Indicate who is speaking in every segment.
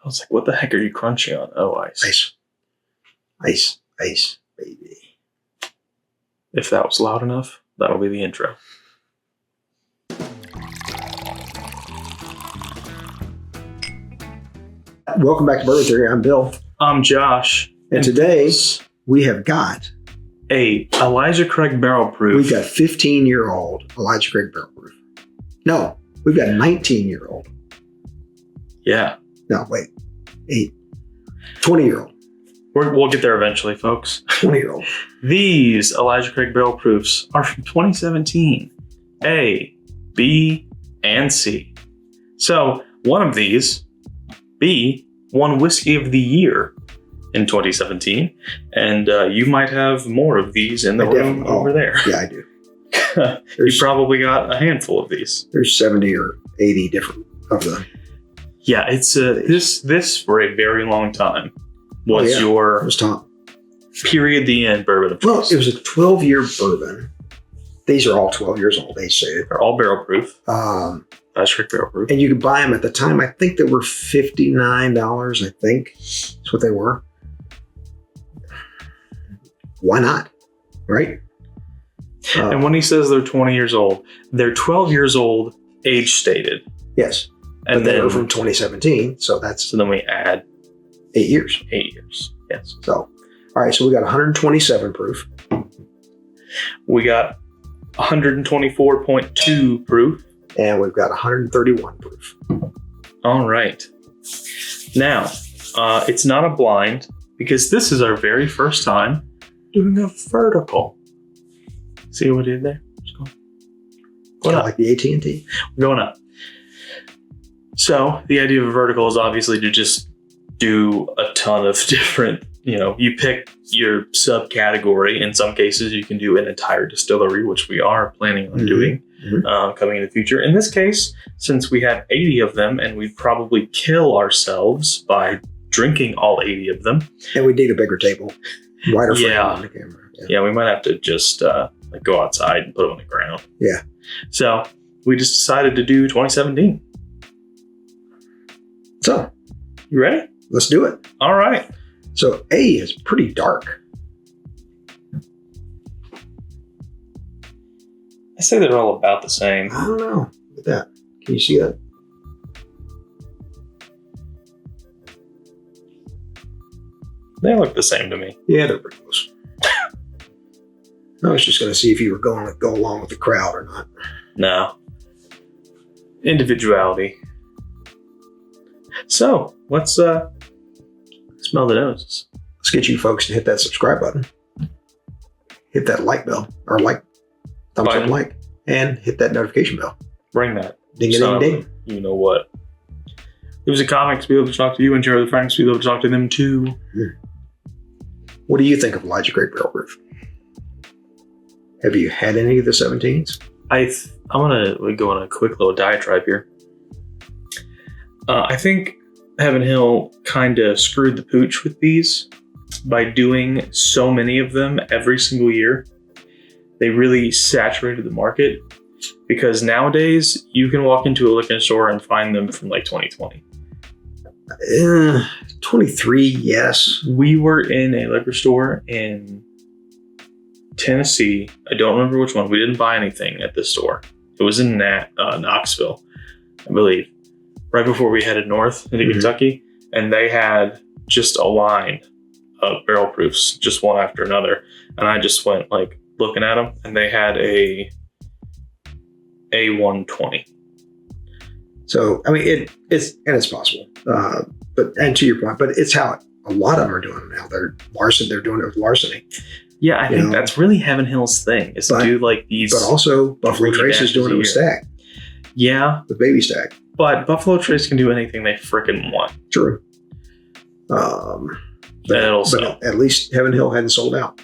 Speaker 1: I was like, what the heck are you crunching on? Oh, ice.
Speaker 2: Ice, baby.
Speaker 1: If that was loud enough, that'll be the intro.
Speaker 2: Welcome back to Bourbon Theory. I'm Bill.
Speaker 1: I'm Josh.
Speaker 2: And today we have got
Speaker 1: a Elijah Craig barrel proof.
Speaker 2: We've got 15-year-old Elijah Craig barrel proof. No, we've got 19-year-old.
Speaker 1: Yeah.
Speaker 2: No, wait. 20-year-old.
Speaker 1: We'll get there eventually, folks.
Speaker 2: 20-year-old.
Speaker 1: These Elijah Craig barrel proofs are from 2017. A, B, and C. So one of these, B, won Whiskey of the Year in 2017. And you might have more of these in the room over there.
Speaker 2: Yeah, I do.
Speaker 1: You probably got a handful of these.
Speaker 2: There's 70 or 80 different of them.
Speaker 1: Yeah, it's this for a very long time was your
Speaker 2: it was top.
Speaker 1: Period the end bourbon of
Speaker 2: Well,
Speaker 1: choice.
Speaker 2: it was a 12-year bourbon. These are all 12 years old, they say.
Speaker 1: They're all barrel proof.
Speaker 2: That's
Speaker 1: strict barrel proof.
Speaker 2: And you could buy them at the time. I think they were $59, I think. That's what they were. Why not? Right?
Speaker 1: And when he says they're 20 years old, they're 12 years old, age stated.
Speaker 2: Yes.
Speaker 1: And
Speaker 2: but they were from 2017, so
Speaker 1: then we add
Speaker 2: 8 years.
Speaker 1: 8 years. Yes.
Speaker 2: So, all right, so we got 127 proof.
Speaker 1: We got 124.2 proof.
Speaker 2: And we've got 131 proof.
Speaker 1: All right. Now, it's not a blind because this is our very first time doing a vertical. See what we did there?
Speaker 2: Kind of like the AT&T.
Speaker 1: We're going up. So the idea of a vertical is obviously to just do a ton of different, you pick your subcategory. In some cases, you can do an entire distillery, which we are planning on doing coming in the future. In this case, since we have 80 of them and we'd probably kill ourselves by drinking all 80 of them.
Speaker 2: And we need a bigger table. Wider frame on the camera.
Speaker 1: Yeah, we might have to just go outside and put them on the ground.
Speaker 2: Yeah.
Speaker 1: So we just decided to do 2017.
Speaker 2: So,
Speaker 1: you ready?
Speaker 2: Let's do it.
Speaker 1: All right.
Speaker 2: So A is pretty dark.
Speaker 1: I say they're all about the same.
Speaker 2: I don't know. Look at that. Can you see that?
Speaker 1: They look the same to me.
Speaker 2: Yeah, they're pretty close. I was just going to see if you were going to go along with the crowd or not.
Speaker 1: No. Individuality. So, let's smell the noses.
Speaker 2: Let's get you folks to hit that subscribe button. Hit that like bell, or thumbs up like, and hit that notification bell.
Speaker 1: Ring that.
Speaker 2: Ding-a-ding-ding.
Speaker 1: You know what? It was a comics, be able to talk to you, and share with friends, be able to talk to them too.
Speaker 2: What do you think of Elijah Craig barrel proof? Have you had any of the 17s?
Speaker 1: I'm going to go on a quick little diatribe here. I think Heaven Hill kind of screwed the pooch with these by doing so many of them every single year. They really saturated the market because nowadays you can walk into a liquor store and find them from like 2020.
Speaker 2: 23, yes.
Speaker 1: We were in a liquor store in Tennessee. I don't remember which one. We didn't buy anything at this store. It was in Knoxville, I believe, right before we headed north into Kentucky. And they had just a line of barrel proofs, just one after another. And I just went looking at them, and they had a 120.
Speaker 2: So, I mean, it's possible. And to your point, but it's how a lot of them are doing it now. They're doing it with larceny.
Speaker 1: Yeah, I think that's really Heaven Hill's thing, is to do these.
Speaker 2: But also, Buffalo Trace is doing it with Stack.
Speaker 1: Yeah.
Speaker 2: With Baby Stack.
Speaker 1: But Buffalo Trace can do anything they frickin' want.
Speaker 2: True. But at least Heaven Hill hadn't sold out.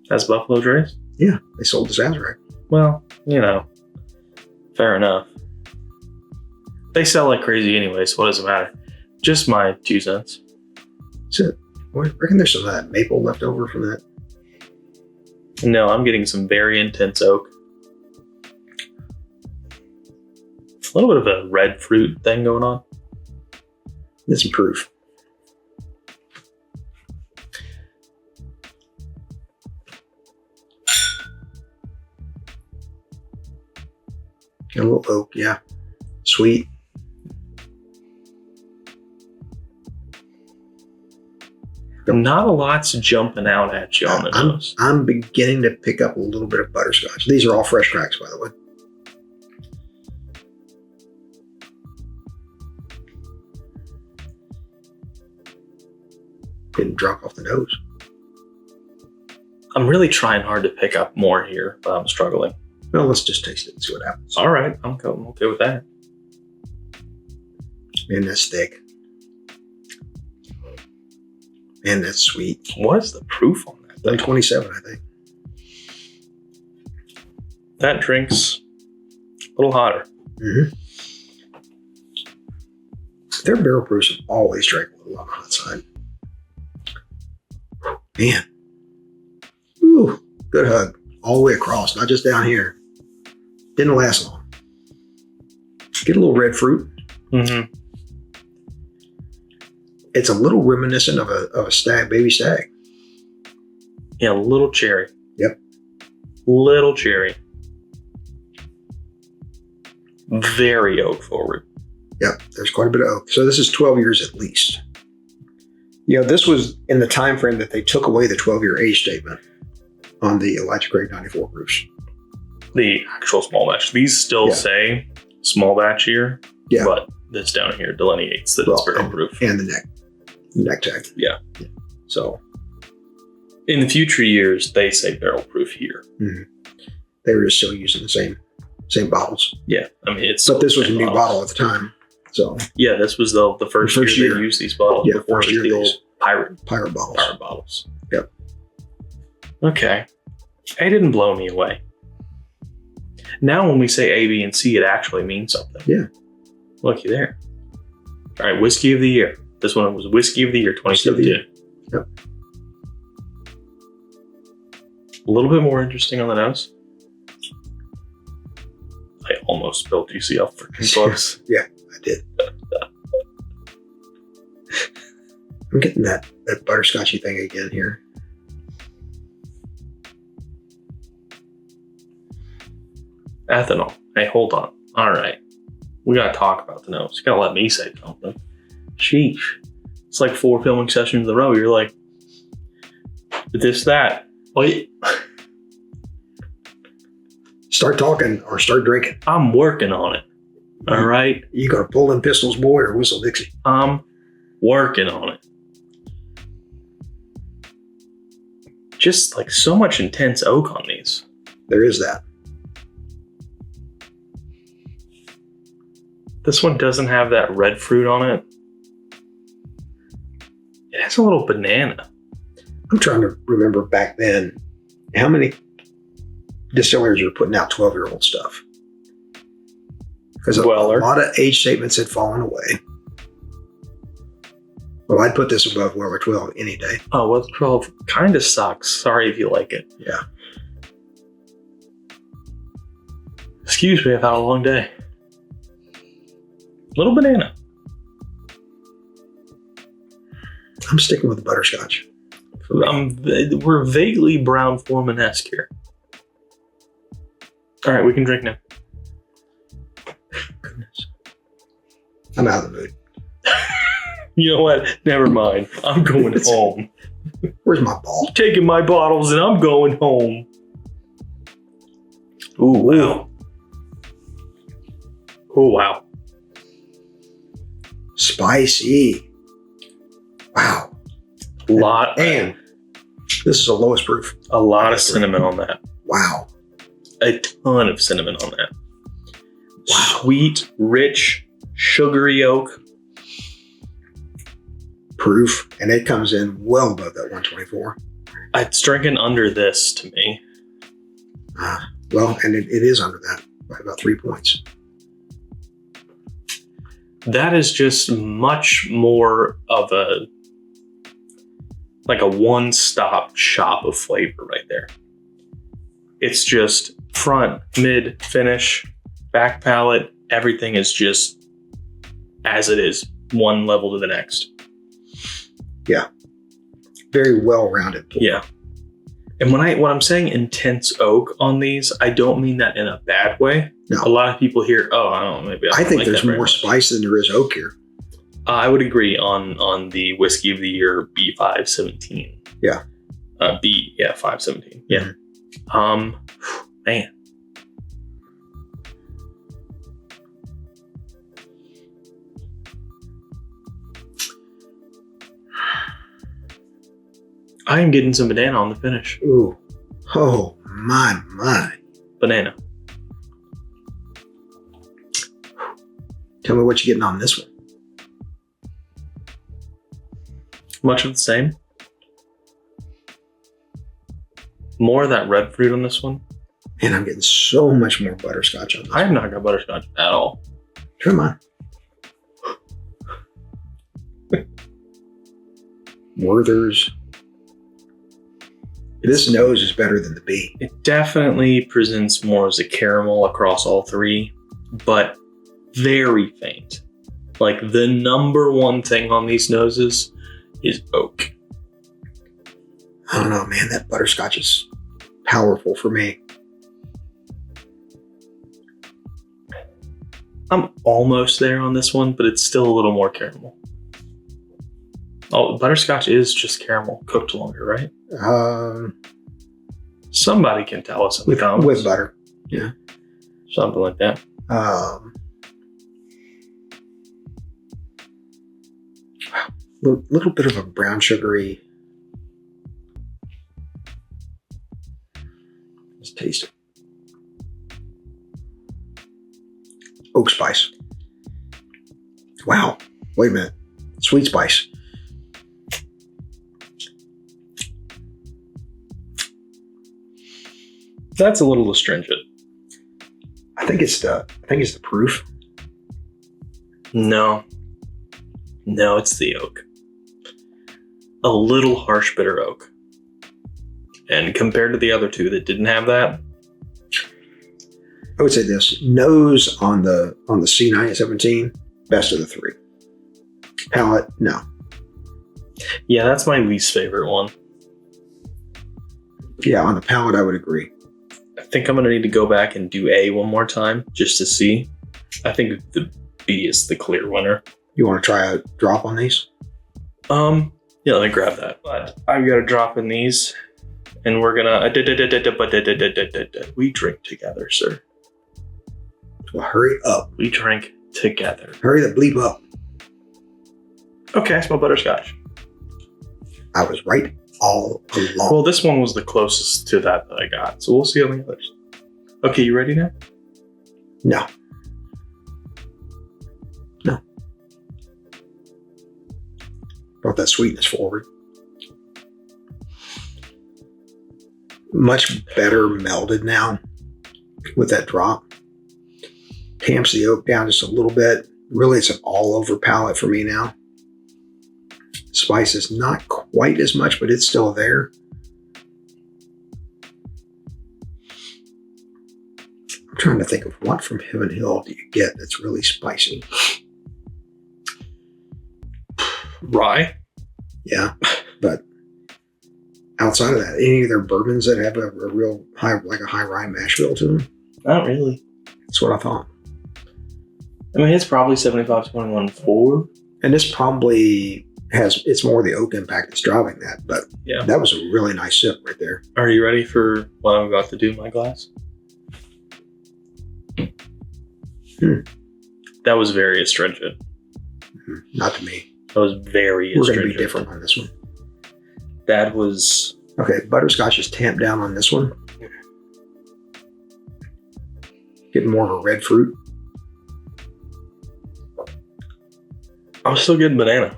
Speaker 1: That's Buffalo Trace?
Speaker 2: Yeah, they sold the Sazerac.
Speaker 1: Well, fair enough. They sell like crazy anyway, so what does it matter? Just my 2 cents.
Speaker 2: So, I reckon there's some of that maple left over from that.
Speaker 1: No, I'm getting some very intense oak. A little bit of a red fruit thing going on.
Speaker 2: It's some proof. Got a little oak, yeah. Sweet.
Speaker 1: Not a lot's jumping out at you on the nose.
Speaker 2: I'm beginning to pick up a little bit of butterscotch. These are all fresh cracks, by the way. Getting drunk off the nose.
Speaker 1: I'm really trying hard to pick up more here, but I'm struggling.
Speaker 2: Well, let's just taste it and see what happens.
Speaker 1: All right, I'm okay with that.
Speaker 2: Man, that's thick. Man, that's sweet.
Speaker 1: What is the proof on that?
Speaker 2: 127, I think.
Speaker 1: That drink's a little hotter.
Speaker 2: Mm-hmm. Their barrel proofs have always drank a little on the hot side. Man. Ooh, good hug. All the way across, not just down here. Didn't last long. Get a little red fruit.
Speaker 1: Mm-hmm.
Speaker 2: It's a little reminiscent of a stag, baby stag.
Speaker 1: Yeah, little cherry.
Speaker 2: Yep.
Speaker 1: Little cherry. Very oak forward.
Speaker 2: Yep, there's quite a bit of oak. So this is 12 years at least. You know, this was in the time frame that they took away the 12-year age statement on the Elijah Craig 94 proofs.
Speaker 1: The actual small batch. These still say small batch here, but this down here delineates that it's barrel proof.
Speaker 2: And the neck tag.
Speaker 1: Yeah.
Speaker 2: So
Speaker 1: in the future years, they say barrel proof here.
Speaker 2: Mm-hmm. They were just still using the same bottles.
Speaker 1: Yeah, I mean it's.
Speaker 2: But this was a new bottle at the time. So
Speaker 1: yeah, this was the first year they used these bottles.
Speaker 2: Yeah,
Speaker 1: before
Speaker 2: first year
Speaker 1: the old pirate
Speaker 2: bottles.
Speaker 1: Pirate bottles.
Speaker 2: Yep.
Speaker 1: Okay, it didn't blow me away. Now, when we say A, B, and C, it actually means something.
Speaker 2: Yeah.
Speaker 1: Looky there. All right, whiskey of the year. This one was whiskey of the year 2017.
Speaker 2: Yep.
Speaker 1: A little bit more interesting on the nose. I almost spilled UCL freaking close.
Speaker 2: Yeah, I did. I'm getting that butterscotchy thing again here.
Speaker 1: Ethanol. Hey, hold on. All right. We got to talk about the nose. You got to let me say something. Sheesh. It's like 4 filming sessions in a row. You're like, this, that. Wait.
Speaker 2: Start talking or start drinking.
Speaker 1: I'm working on it. All right.
Speaker 2: You gonna pull them pistols, boy, or whistle Dixie?
Speaker 1: I'm working on it. Just like so much intense oak on these.
Speaker 2: There is that.
Speaker 1: This one doesn't have that red fruit on it. It has a little banana.
Speaker 2: I'm trying to remember back then how many distilleries were putting out 12-year-old stuff. Because a lot of age statements had fallen away. Well, I'd put this above Weller 12 any day.
Speaker 1: Oh, Weller 12 kind of sucks. Sorry if you like it.
Speaker 2: Yeah.
Speaker 1: Excuse me, I've had a long day. Little banana.
Speaker 2: I'm sticking with the butterscotch.
Speaker 1: We're vaguely Brown Foreman-esque here. All right, we can drink now.
Speaker 2: Goodness. I'm out of the mood.
Speaker 1: You know what? Never mind. I'm going home.
Speaker 2: Where's my ball?
Speaker 1: I'm taking my bottles and I'm going home. Ooh, wow. Oh, wow.
Speaker 2: Spicy. Wow.
Speaker 1: And
Speaker 2: this is the lowest proof.
Speaker 1: A lot of cinnamon on that.
Speaker 2: Wow.
Speaker 1: A ton of cinnamon on that.
Speaker 2: Wow.
Speaker 1: Sweet, rich, sugary oak.
Speaker 2: Proof. And it comes in well above that 124.
Speaker 1: It's drinking under this to me.
Speaker 2: Well, and it is under that by about 3 points.
Speaker 1: That is just much more of a one-stop shop of flavor right there. It's just front, mid, finish, back palate. Everything is just as it is one level to the next.
Speaker 2: Yeah. Very well-rounded pour.
Speaker 1: Yeah. And when I'm saying intense oak on these, I don't mean that in a bad way.
Speaker 2: No.
Speaker 1: A lot of people hear, I
Speaker 2: think there's more spice than there is oak here.
Speaker 1: I would agree on the Whiskey of the Year B517.
Speaker 2: Yeah.
Speaker 1: 517. Yeah.
Speaker 2: Mm-hmm.
Speaker 1: Man. I am getting some banana on the finish.
Speaker 2: Ooh. Oh, my.
Speaker 1: Banana.
Speaker 2: Tell me what you're getting on this one.
Speaker 1: Much of the same. More of that red fruit on this one.
Speaker 2: And I'm getting so much more butterscotch on this
Speaker 1: I have not got butterscotch at all.
Speaker 2: Try mine. Werther's. This nose is better than the B.
Speaker 1: It definitely presents more as a caramel across all three, but very faint. Like the number one thing on these noses is oak.
Speaker 2: I don't know, man. That butterscotch is powerful for me.
Speaker 1: I'm almost there on this one, but it's still a little more caramel. Oh, butterscotch is just caramel cooked longer, right? Somebody can tell us in the comments.
Speaker 2: With butter. Yeah.
Speaker 1: Something like that.
Speaker 2: Little bit of a brown sugary. Let's taste it. Oak spice. Wow. Wait a minute. Sweet spice.
Speaker 1: That's a little astringent.
Speaker 2: I think it's the proof.
Speaker 1: No, it's the oak. A little harsh bitter oak. And compared to the other two that didn't have that,
Speaker 2: I would say this. Nose on the C917, best of the three. Palate, no.
Speaker 1: Yeah, that's my least favorite one.
Speaker 2: Yeah, on the palate, I would agree.
Speaker 1: I think I'm going to need to go back and do A one more time just to see. I think the B is the clear winner.
Speaker 2: You want to try a drop on these?
Speaker 1: Yeah, let me grab that. But I've got a drop in these, and we're gonna. We drink together, sir.
Speaker 2: Well, hurry up.
Speaker 1: We drink together.
Speaker 2: Hurry the bleep up.
Speaker 1: Okay, I smell butterscotch.
Speaker 2: I was right all along.
Speaker 1: Well, this one was the closest to that I got, so we'll see on the others. Okay, you ready now?
Speaker 2: No. Brought that sweetness forward. Much better melded now with that drop. Tamps the oak down just a little bit. Really, it's an all-over palate for me now. Spice is not quite as much, but it's still there. I'm trying to think of what from Heaven Hill do you get that's really spicy.
Speaker 1: Rye?
Speaker 2: Yeah, but outside of that, any of their bourbons that have a real high, like a high rye mash bill to them?
Speaker 1: Not really.
Speaker 2: That's what I thought.
Speaker 1: I mean, it's probably 75-21-4.
Speaker 2: And this probably it's more the oak impact that's driving that, but
Speaker 1: yeah,
Speaker 2: that was a really nice sip right there.
Speaker 1: Are you ready for what I'm about to do in my glass? That was very astringent.
Speaker 2: Not to me.
Speaker 1: That was very astringent.
Speaker 2: We're going to be different on this one.
Speaker 1: That was...
Speaker 2: Okay, butterscotch is tamped down on this one. Getting more of a red fruit.
Speaker 1: I'm still getting banana.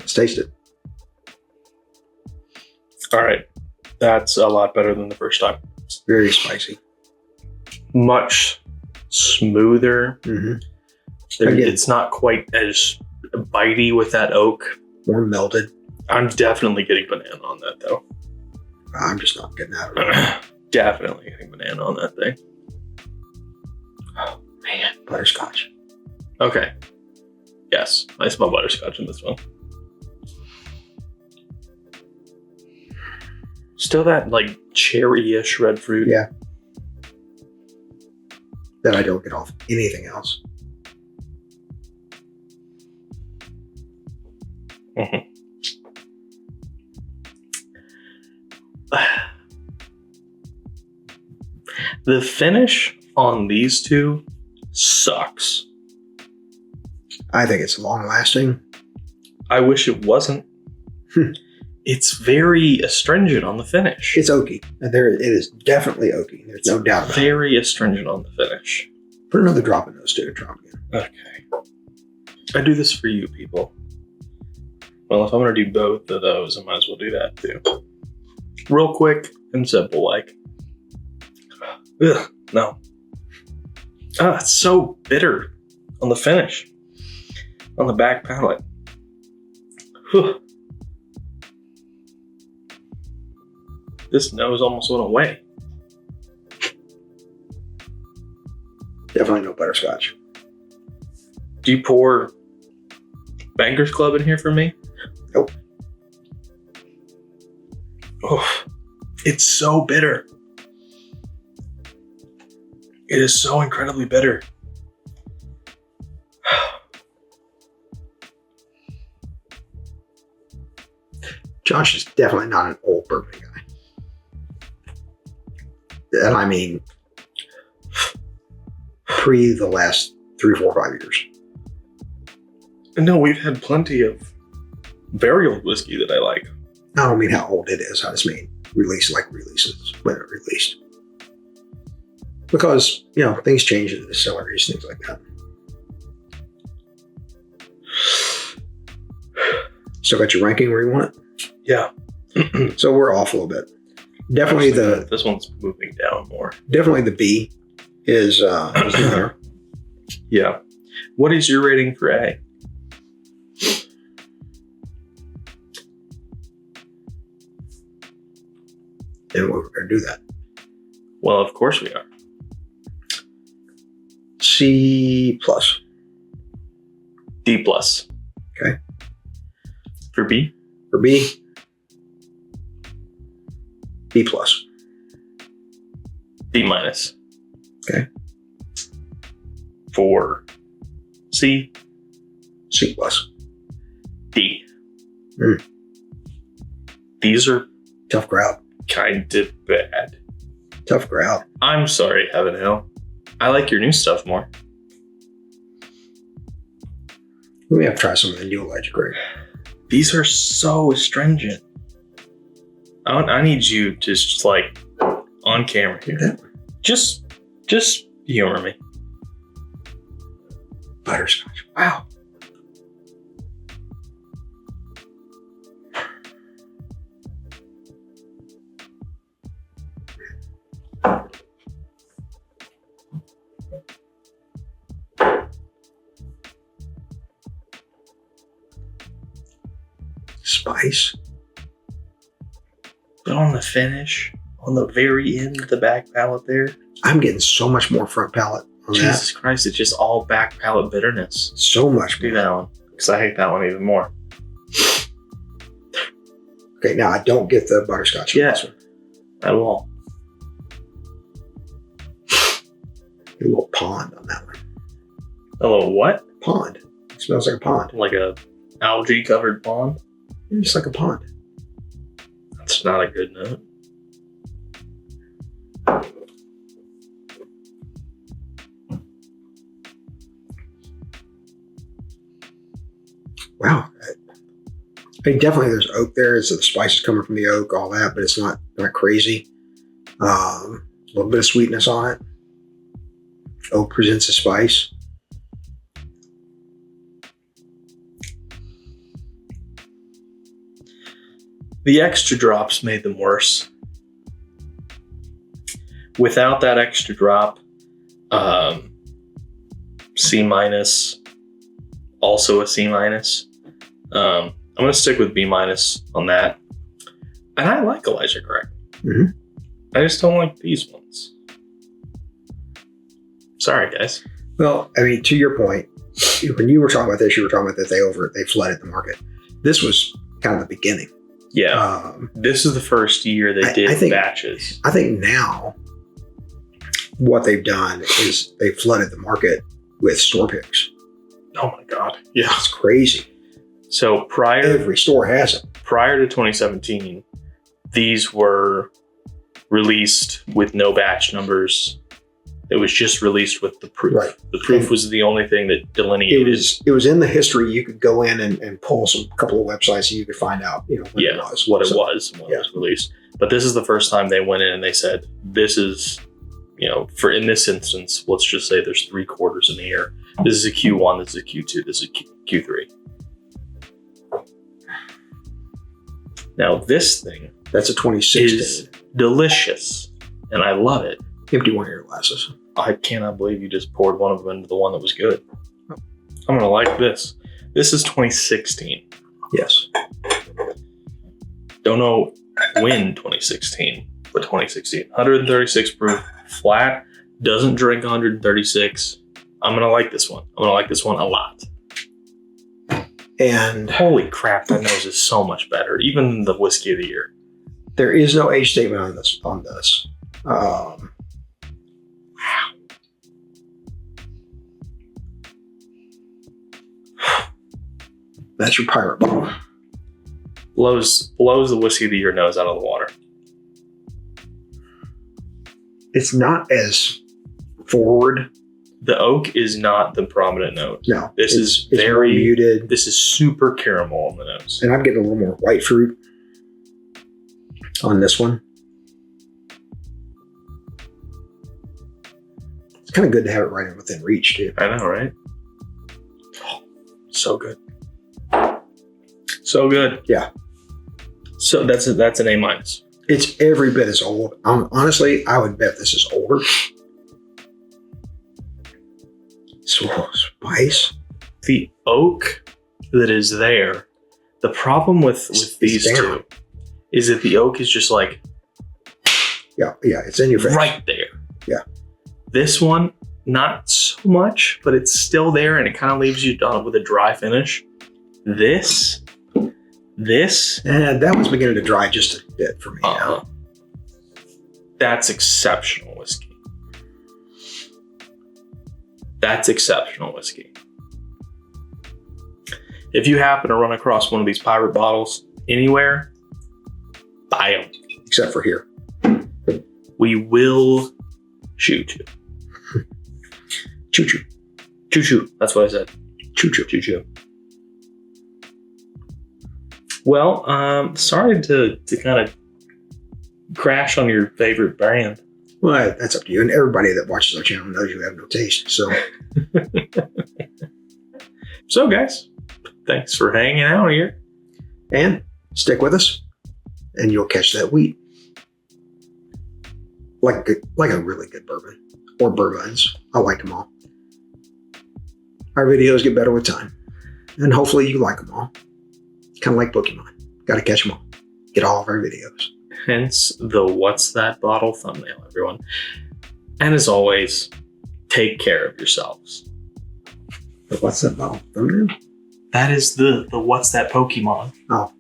Speaker 2: Let's taste it.
Speaker 1: All right. That's a lot better than the first time.
Speaker 2: It's very spicy.
Speaker 1: Much smoother.
Speaker 2: Mm-hmm.
Speaker 1: It's not quite as bitey with that oak.
Speaker 2: More melted.
Speaker 1: I'm definitely getting banana on that, though.
Speaker 2: I'm just not getting out of it.
Speaker 1: definitely getting banana on that thing.
Speaker 2: Oh, man. Butterscotch.
Speaker 1: Okay. Yes, I smell butterscotch in this one. Still that like cherry-ish red fruit.
Speaker 2: Yeah. That I don't get off anything else.
Speaker 1: Mm-hmm. The finish on these two sucks.
Speaker 2: I think it's long lasting.
Speaker 1: I wish it wasn't. It's very astringent on the finish.
Speaker 2: It's oaky. And it is definitely oaky. There's no doubt about it.
Speaker 1: Very astringent on the finish.
Speaker 2: Put another drop in those two. Try them again.
Speaker 1: Okay. I do this for you people. Well, if I'm going to do both of those, I might as well do that too. Real quick and simple, like. Ugh, no. Ah, it's so bitter on the finish. On the back palate. Whew. This nose almost went away.
Speaker 2: Definitely no butterscotch.
Speaker 1: Do you pour Bankers Club in here for me?
Speaker 2: Nope.
Speaker 1: Oh, it's so bitter. It is so incredibly bitter.
Speaker 2: Josh is definitely not an old bourbon guy. And I mean, pre the last 3, 4, 5 years.
Speaker 1: No, we've had plenty of very old whiskey that I like.
Speaker 2: I don't mean how old it is. I just mean releases when it released. Because, things change in the distilleries, things like that. Still got your ranking where you want it?
Speaker 1: Yeah.
Speaker 2: So we're off a little bit. Definitely
Speaker 1: this one's moving down more.
Speaker 2: Definitely the B is higher.
Speaker 1: Yeah. What is your rating for A?
Speaker 2: And we're going to do that.
Speaker 1: Well, of course we are.
Speaker 2: C plus.
Speaker 1: D plus.
Speaker 2: Okay.
Speaker 1: For B?
Speaker 2: For B, B plus.
Speaker 1: D minus.
Speaker 2: Okay.
Speaker 1: For C?
Speaker 2: C plus.
Speaker 1: D.
Speaker 2: Mm.
Speaker 1: These are
Speaker 2: Tough crowd.
Speaker 1: kind of bad.
Speaker 2: Tough crowd.
Speaker 1: I'm sorry, Heaven Hill. I like your new stuff more.
Speaker 2: We may have to try some of the new legendary.
Speaker 1: These are so astringent. I need you to just like on camera here.
Speaker 2: Yeah.
Speaker 1: Just humor me.
Speaker 2: Butterscotch. Wow. Spice.
Speaker 1: But on the finish, on the very end of the back palate there,
Speaker 2: I'm getting so much more front palate on
Speaker 1: Jesus Christ, it's just all back palate bitterness.
Speaker 2: that. So much
Speaker 1: Do
Speaker 2: more.
Speaker 1: that one, because I hate that one even more.
Speaker 2: Okay, now I don't get the butterscotch.
Speaker 1: Yeah.
Speaker 2: On this one.
Speaker 1: At all.
Speaker 2: A little pond on that one.
Speaker 1: A little what?
Speaker 2: Pond. It smells like a pond.
Speaker 1: Like a algae covered pond?
Speaker 2: Just like a pond.
Speaker 1: That's not a good note.
Speaker 2: Wow. I mean, definitely there's oak there. It's the spices coming from the oak, all that, but it's not crazy. A little bit of sweetness on it. Oak presents a spice.
Speaker 1: The extra drops made them worse. Without that extra drop, C minus, also a C minus. I'm going to stick with B minus on that. And I like Elijah Craig.
Speaker 2: Mm-hmm.
Speaker 1: I just don't like these ones. Sorry, guys.
Speaker 2: Well, I mean, to your point, when you were talking about this, you were talking about that they flooded the market. This was kind of the beginning.
Speaker 1: Yeah. This is the first year they did batches.
Speaker 2: I think now what they've done is they flooded the market with store picks.
Speaker 1: Oh my God. Yeah.
Speaker 2: It's crazy.
Speaker 1: So
Speaker 2: every store has them.
Speaker 1: Prior to 2017, these were released with no batch numbers. It was just released with the proof.
Speaker 2: Right.
Speaker 1: The proof was the only thing that delineated.
Speaker 2: It was in the history. You could go in and pull a couple of websites and you could find out, when it was.
Speaker 1: What it was and when it was released. But this is the first time they went in and they said, this is, in this instance, let's just say there's 3 quarters in the air. This is a Q1, this is a Q2, this is a Q3. Now this thing,
Speaker 2: that's a 2016,
Speaker 1: is delicious, and I love it.
Speaker 2: Empty one of your glasses.
Speaker 1: I cannot believe you just poured one of them into the one that was good. I'm gonna like this. This is 2016.
Speaker 2: Yes.
Speaker 1: Don't know when 2016, but 2016. 136 proof, flat, doesn't drink 136. I'm gonna like this one. I'm gonna like this one a lot.
Speaker 2: And
Speaker 1: holy crap, that nose is so much better, even than the whiskey of the year.
Speaker 2: There is no age statement on this. Wow. That's your pirate bottle.
Speaker 1: Blows the whiskey of the year nose out of the water.
Speaker 2: It's not as forward.
Speaker 1: The oak is not the prominent note.
Speaker 2: No.
Speaker 1: It's very muted. This is super caramel on the nose.
Speaker 2: And I'm getting a little more white fruit on this one. It's kind of good to have it right within reach, too.
Speaker 1: I know, right? Oh, so good. So good.
Speaker 2: Yeah.
Speaker 1: So that's an A-.
Speaker 2: It's every bit as old. Honestly, I would bet this is older. So spice.
Speaker 1: The oak that is there. The problem with these two is that the oak is just like,
Speaker 2: yeah, it's in your face.
Speaker 1: Right there.
Speaker 2: Yeah.
Speaker 1: This one, not so much, but it's still there and it kind of leaves you with a dry finish. This,
Speaker 2: and that one's beginning to dry just a bit for me now.
Speaker 1: That's exceptional whiskey. That's exceptional whiskey. If you happen to run across one of these pirate bottles anywhere, buy them.
Speaker 2: Except for here.
Speaker 1: We will shoot you.
Speaker 2: Choo-choo.
Speaker 1: Choo-choo. That's what I said.
Speaker 2: Choo-choo.
Speaker 1: Choo-choo. Well, sorry to kind of crash on your favorite brand.
Speaker 2: Well, that's up to you. And everybody that watches our channel knows you have no taste. So,
Speaker 1: so guys, thanks for hanging out here.
Speaker 2: And stick with us, and you'll catch that wheat. Like a really good bourbon. Or bourbons. I like them all. Our videos get better with time. And hopefully you like them all. Kind of like Pokemon. Got to catch them all. Get all of our videos.
Speaker 1: Hence the What's That Bottle thumbnail, everyone. And as always, take care of yourselves.
Speaker 2: The What's That Bottle thumbnail?
Speaker 1: That is the What's That Pokemon.
Speaker 2: Oh.